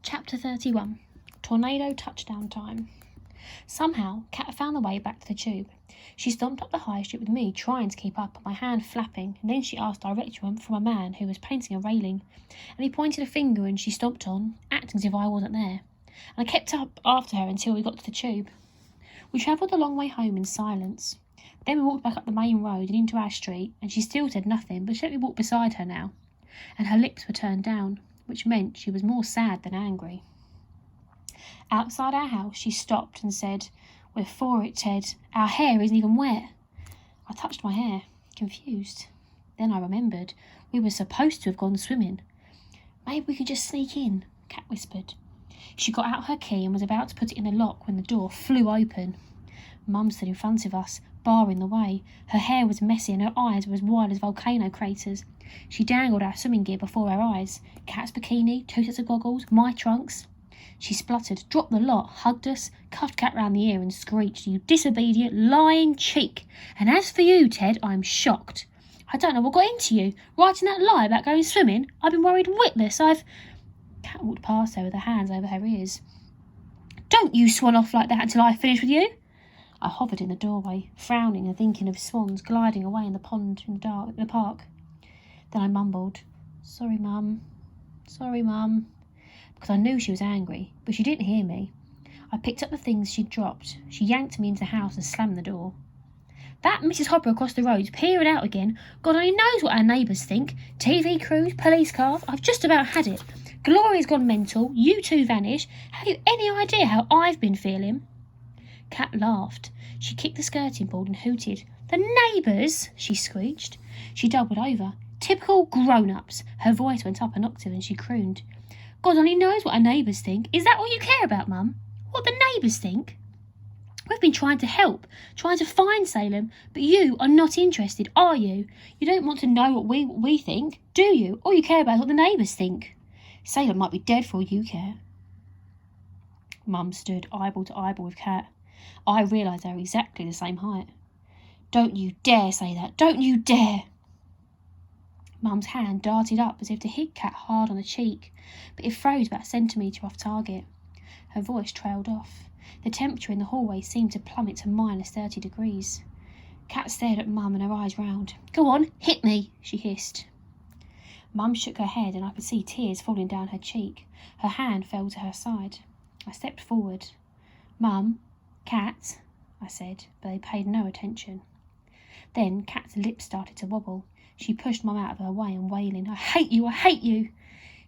Chapter 31. Tornado Touchdown Time. Somehow, Kat found the way back to the tube. She stomped up the high street with me, trying to keep up, my hand flapping, and then she asked direction from a man who was painting a railing, and he pointed a finger and she stomped on, acting as if I wasn't there. And I kept up after her until we got to the tube. We travelled a long way home in silence. Then we walked back up the main road and into our street, and she still said nothing, but she let me walk beside her now, and her lips were turned down, which meant she was more sad than angry. Outside our house, she stopped and said, "We're for it, Ted. Our hair isn't even wet." I touched my hair, confused. Then I remembered we were supposed to have gone swimming. "Maybe we could just sneak in," Kat whispered. She got out her key and was about to put it in the lock when the door flew open. Mum stood in front of us, barring the way. Her hair was messy and her eyes were as wide as volcano craters. She dangled our swimming gear before her eyes. Kat's bikini, 2 sets of goggles, my trunks. She spluttered, dropped the lot, hugged us, cuffed Kat round the ear and screeched, "You disobedient, lying cheek! And as for you, Ted, I'm shocked. I don't know what got into you, writing that lie about going swimming. I've been worried witless. Kat walked past her with her hands over her ears. "Don't you swan off like that until I finish with you." I hovered in the doorway, frowning and thinking of swans gliding away in the pond in the park. Then I mumbled, Sorry, Mum, because I knew she was angry, but she didn't hear me. I picked up the things she'd dropped. She yanked me into the house and slammed the door. "That Mrs. Hopper across the road's peering out again. God only knows what our neighbours think. TV crews, police cars, I've just about had it. Gloria's gone mental, you two vanish. Have you any idea how I've been feeling?" Kat laughed. She kicked the skirting board and hooted. "The neighbours!" she screeched. She doubled over. "Typical grown-ups." Her voice went up an octave and she crooned. "God only knows what our neighbours think. Is that all you care about, Mum? What the neighbours think? We've been trying to help, trying to find Salem, but you are not interested, are you? You don't want to know what we think, do you? All you care about is what the neighbours think. Salem might be dead for all you care." Mum stood eyeball to eyeball with Kat. I realised they were exactly the same height. "Don't you dare say that! Don't you dare!" Mum's hand darted up as if to hit Kat hard on the cheek, but it froze about a centimetre off target. Her voice trailed off. The temperature in the hallway seemed to plummet to -30 degrees. Kat stared at Mum and her eyes round. "Go on, hit me," she hissed. Mum shook her head and I could see tears falling down her cheek. Her hand fell to her side. I stepped forward. "Mum, Kat," I said, but they paid no attention. Then Kat's lips started to wobble. She pushed Mum out of her way and wailing, "I hate you, I hate you."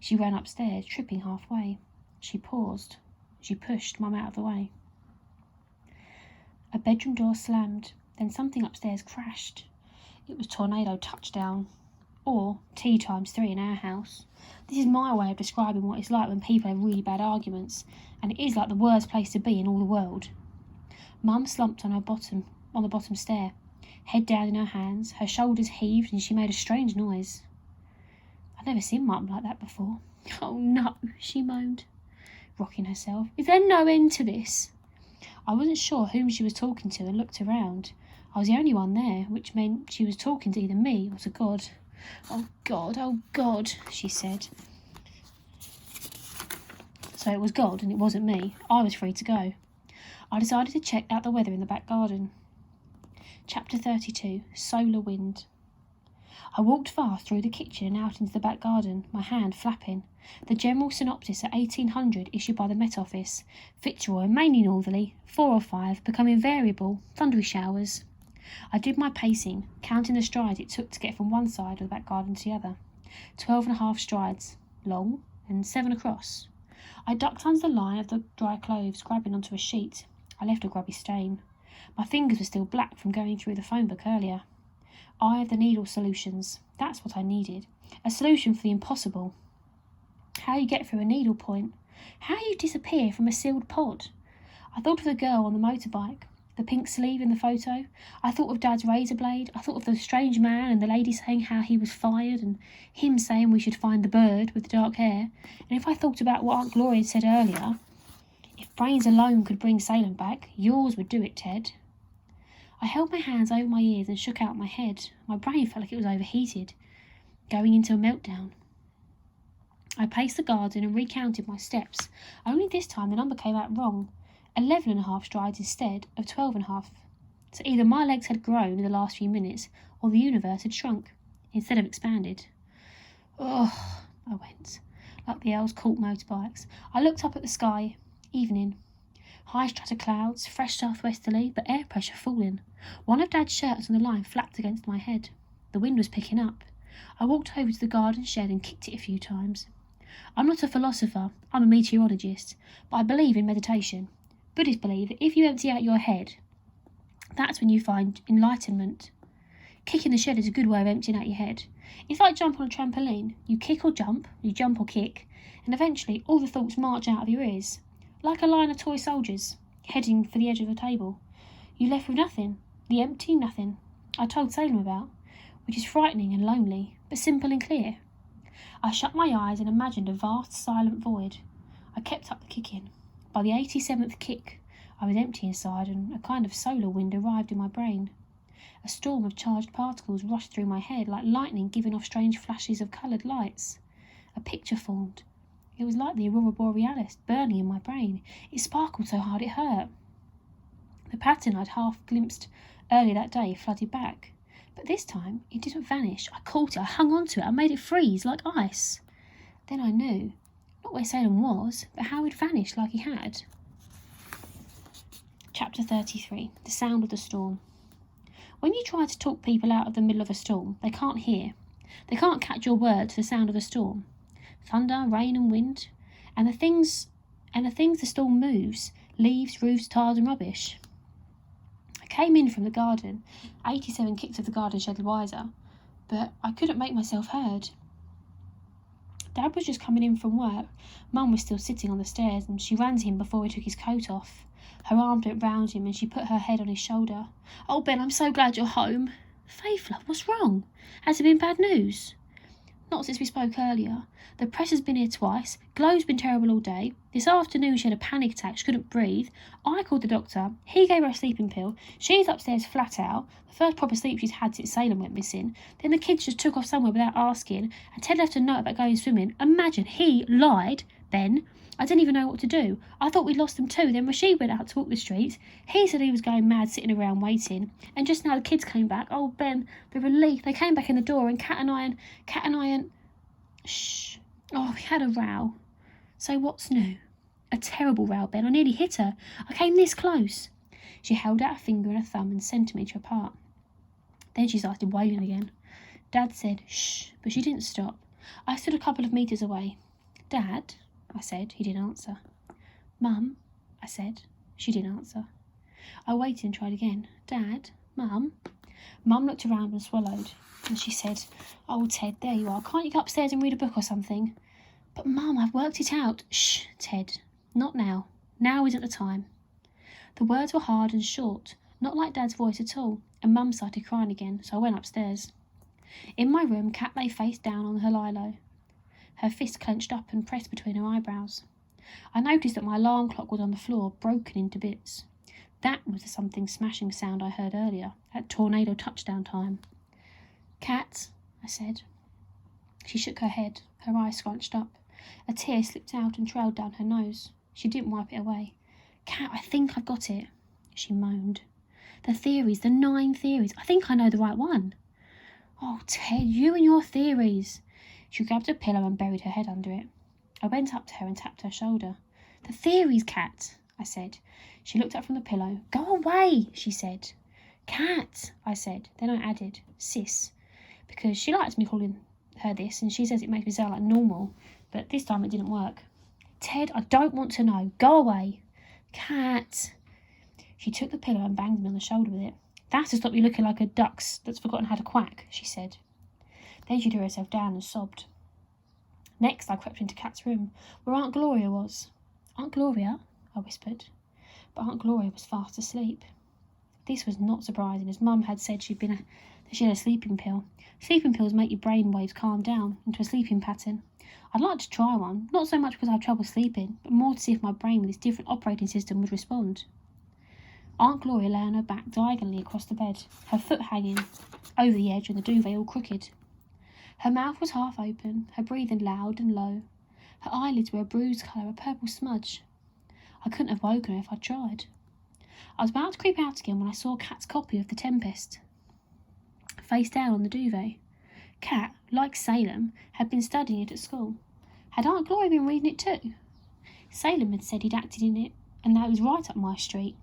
She ran upstairs, tripping halfway. She paused. She pushed Mum out of the way. A bedroom door slammed. Then something upstairs crashed. It was tornado touchdown. Or T times 3 in our house. This is my way of describing what it's like when people have really bad arguments, and it is like the worst place to be in all the world. Mum slumped on the bottom stair, head down in her hands, her shoulders heaved and she made a strange noise. I'd never seen Mum like that before. "Oh no," she moaned, rocking herself. "Is there no end to this?" I wasn't sure whom she was talking to and looked around. I was the only one there, which meant she was talking to either me or to God. "Oh God," she said. So it was God and it wasn't me. I was free to go. I decided to check out the weather in the back garden. Chapter 32. Solar Wind. I walked fast through the kitchen and out into the back garden, my hand flapping. The general synopsis at 1800 issued by the Met Office. Fitzroy mainly northerly, 4 or 5, becoming variable, thundery showers. I did my pacing, counting the strides it took to get from one side of the back garden to the other. 12.5 strides, long, and 7 across. I ducked under the line of the dry clothes, grabbing onto a sheet. I left a grubby stain. My fingers were still black from going through the phone book earlier. Eye of the needle solutions. That's what I needed. A solution for the impossible. How you get through a needle point. How you disappear from a sealed pod. I thought of the girl on the motorbike, the pink sleeve in the photo. I thought of Dad's razor blade. I thought of the strange man and the lady saying how he was fired and him saying we should find the bird with the dark hair. And if I thought about what Aunt Gloria had said earlier, if brains alone could bring Salem back, yours would do it, Ted. I held my hands over my ears and shook out my head. My brain felt like it was overheated, going into a meltdown. I paced the garden and recounted my steps. Only this time the number came out wrong. 11.5 strides instead of 12.5. So either my legs had grown in the last few minutes, or the universe had shrunk, instead of expanded. Oh, I went, like the elves caught motorbikes. I looked up at the sky. Evening. High strata clouds, fresh southwesterly, but air pressure falling. One of Dad's shirts on the line flapped against my head. The wind was picking up. I walked over to the garden shed and kicked it a few times. I'm not a philosopher, I'm a meteorologist, but I believe in meditation. Buddhists believe that if you empty out your head, that's when you find enlightenment. Kicking the shed is a good way of emptying out your head. It's like jump on a trampoline. You kick or jump, you jump or kick, and eventually all the thoughts march out of your ears. Like a line of toy soldiers, heading for the edge of the table. You're left with nothing, the empty nothing I told Salem about, which is frightening and lonely, but simple and clear. I shut my eyes and imagined a vast silent void. I kept up the kicking. By the 87th kick, I was empty inside, and a kind of solar wind arrived in my brain. A storm of charged particles rushed through my head like lightning giving off strange flashes of coloured lights. A picture formed. It was like the aurora borealis burning in my brain. It sparkled so hard it hurt. The pattern I'd half glimpsed earlier that day flooded back. But this time it didn't vanish. I caught it, I hung on to it, I made it freeze like ice. Then I knew, not where Salem was, but how he'd vanished like he had. Chapter 33. The Sound of the Storm. When you try to talk people out of the middle of a storm, they can't hear. They can't catch your words to the sound of the storm. Thunder, rain and wind, and the things the storm moves, leaves, roofs, tiles and rubbish. I came in from the garden, 87 kicks of the garden shed wiser, but I couldn't make myself heard. Dad was just coming in from work. Mum was still sitting on the stairs, and she ran to him before he took his coat off. Her arms went round him, and she put her head on his shoulder. "Oh, Ben, I'm so glad you're home." "Faith, love, what's wrong? Has there been bad news?" "Not since we spoke earlier. The press has been here twice. Glow's been terrible all day. This afternoon she had a panic attack. She couldn't breathe. I called the doctor. He gave her a sleeping pill. She's upstairs flat out. The first proper sleep she's had since Salem went missing. Then the kids just took off somewhere without asking. And Ted left a note about going swimming. Imagine, he lied, Ben. I didn't even know what to do. I thought we'd lost them too. Then Rashid went out to walk the streets. He said he was going mad sitting around waiting. And just now the kids came back. Oh, Ben, the relief. They came back in the door and Cat and I. Shh. Oh, we had a row." "So what's new?" "A terrible row, Ben. I nearly hit her. I came this close." She held out a finger and a thumb and centimetre apart. Then she started wailing again. Dad said, "Shh," but she didn't stop. I stood a couple of metres away. "Dad," I said. He didn't answer. "Mum," I said. She didn't answer. I waited and tried again. "Dad, Mum." Mum looked around and swallowed. And she said, "Oh, Ted, there you are. Can't you go upstairs and read a book or something?" "But, Mum, I've worked it out." "Shh, Ted. Not now. Now isn't the time." The words were hard and short, not like Dad's voice at all, and Mum started crying again, so I went upstairs. In my room, Cat lay face down on her lilo, her fist clenched up and pressed between her eyebrows. I noticed that my alarm clock was on the floor, broken into bits. That was the something smashing sound I heard earlier, at tornado touchdown time. "Cat," I said. She shook her head, her eyes scrunched up. A tear slipped out and trailed down her nose. She didn't wipe it away. "Cat, I think I've got it," she moaned. "The theories, the 9 theories. I think I know the right one." "Oh, Ted, you and your theories." She grabbed a pillow and buried her head under it. I went up to her and tapped her shoulder. "The theories, Cat," I said. She looked up from the pillow. "Go away," she said. "Cat," I said. Then I added, "Sis," because she likes me calling her this, and she says it makes me sound like normal, but this time it didn't work. "Ted, I don't want to know. Go away." "Cat." She took the pillow and banged me on the shoulder with it. "That's to stop you looking like a duck that's forgotten how to quack," she said. Then she threw herself down and sobbed. Next I crept into Cat's room, where Aunt Gloria was. "Aunt Gloria?" I whispered. But Aunt Gloria was fast asleep. This was not surprising, as Mum had said she had a sleeping pill. Sleeping pills make your brain waves calm down into a sleeping pattern. I'd like to try one, not so much because I have trouble sleeping, but more to see if my brain with its different operating system would respond. Aunt Gloria lay on her back diagonally across the bed, her foot hanging over the edge and the duvet all crooked. Her mouth was half open, her breathing loud and low. Her eyelids were a bruised colour, a purple smudge. I couldn't have woken her if I'd tried. I was about to creep out again when I saw Kat's copy of The Tempest, face down on the duvet. Kat, like Salem, had been studying it at school. Had Aunt Gloria been reading it too? Salem had said he'd acted in it, and that it was right up my street.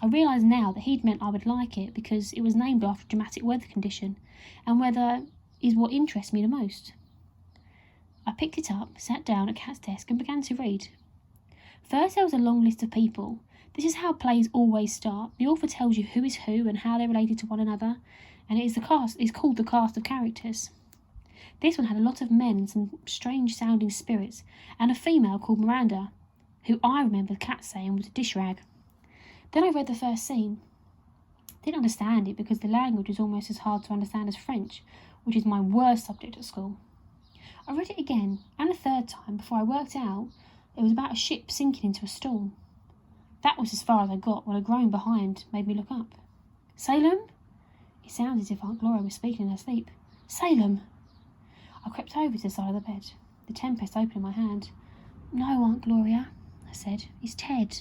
I realised now that he'd meant I would like it because it was named after a dramatic weather condition, and weather is what interests me the most. I picked it up, sat down at Kat's desk and began to read. First there was a long list of people. This is how plays always start. The author tells you who is who and how they're related to one another, and it's called the cast of characters. This one had a lot of men and some strange sounding spirits, and a female called Miranda, who I remember Kat saying was a dish rag. Then I read the first scene. Didn't understand it because the language was almost as hard to understand as French, which is my worst subject at school. I read it again, and a third time, before I worked out it was about a ship sinking into a storm. That was as far as I got when a groan behind made me look up. Salem? It sounded as if Aunt Gloria was speaking in her sleep. Salem! I crept over to the side of the bed, The Tempest open in my hand. No, Aunt Gloria, I said. It's Ted.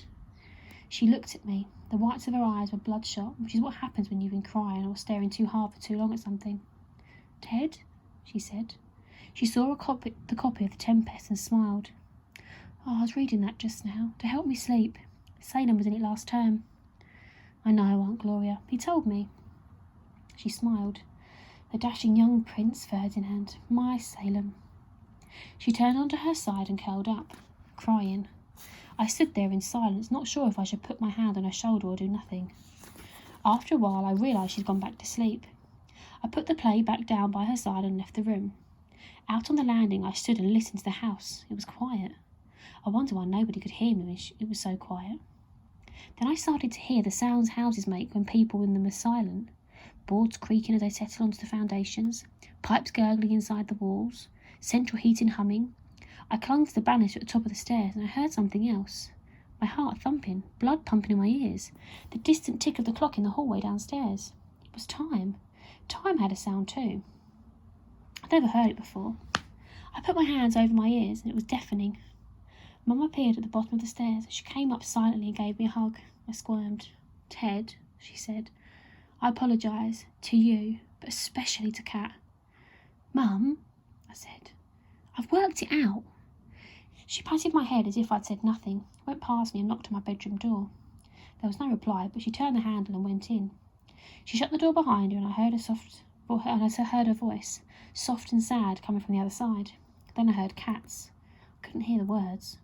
She looked at me. The whites of her eyes were bloodshot, which is what happens when you've been crying or staring too hard for too long at something. Ted? She said. She saw the copy of The Tempest and smiled. Oh, I was reading that just now, to help me sleep. Salem was in it last term. I know, Aunt Gloria. He told me. She smiled. The dashing young prince, Ferdinand, in hand. My Salem. She turned onto her side and curled up, crying. I stood there in silence, not sure if I should put my hand on her shoulder or do nothing. After a while, I realised she'd gone back to sleep. I put the play back down by her side and left the room. Out on the landing, I stood and listened to the house. It was quiet. I wonder why nobody could hear me when it was so quiet. Then I started to hear the sounds houses make when people in them are silent. Boards creaking as they settle onto the foundations, pipes gurgling inside the walls, central heating humming. I clung to the banister at the top of the stairs and I heard something else. My heart thumping, blood pumping in my ears, the distant tick of the clock in the hallway downstairs. It was time. Time had a sound too. I'd never heard it before. I put my hands over my ears and it was deafening. Mum appeared at the bottom of the stairs. She came up silently and gave me a hug. I squirmed. Ted, she said, I apologise to you, but especially to Kat. Mum, I said, I've worked it out. She patted my head as if I'd said nothing, went past me and knocked on my bedroom door. There was no reply, but she turned the handle and went in. She shut the door behind her and I heard her voice, soft and sad, coming from the other side. Then I heard Kat's. I couldn't hear the words.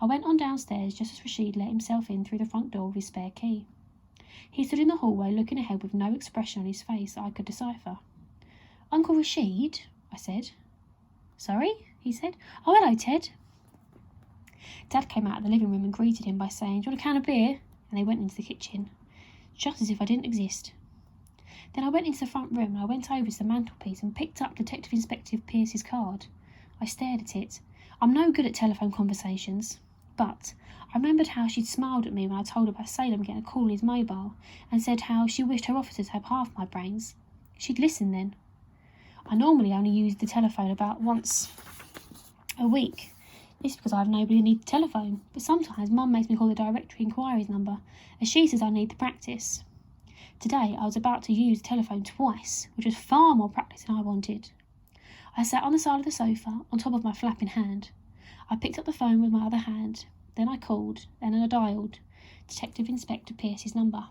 I went on downstairs just as Rashid let himself in through the front door with his spare key. He stood in the hallway looking ahead with no expression on his face that I could decipher. Uncle Rashid, I said. Sorry, he said. Oh, hello, Ted. Dad came out of the living room and greeted him by saying, do you want a can of beer? And they went into the kitchen, just as if I didn't exist. Then I went into the front room and I went over to the mantelpiece and picked up Detective Inspector Pierce's card. I stared at it. I'm no good at telephone conversations, but I remembered how she'd smiled at me when I told her about Salem getting a call on his mobile and said how she wished her officers had half my brains. She'd listen then. I normally only use the telephone about once a week. This is because I have nobody who needs the telephone, but sometimes Mum makes me call the directory inquiries number, as she says I need the practice. Today I was about to use the telephone twice, which was far more practice than I wanted. I sat on the side of the sofa, on top of my flapping hand. I picked up the phone with my other hand, then I called, then I dialed Detective Inspector Pierce's number.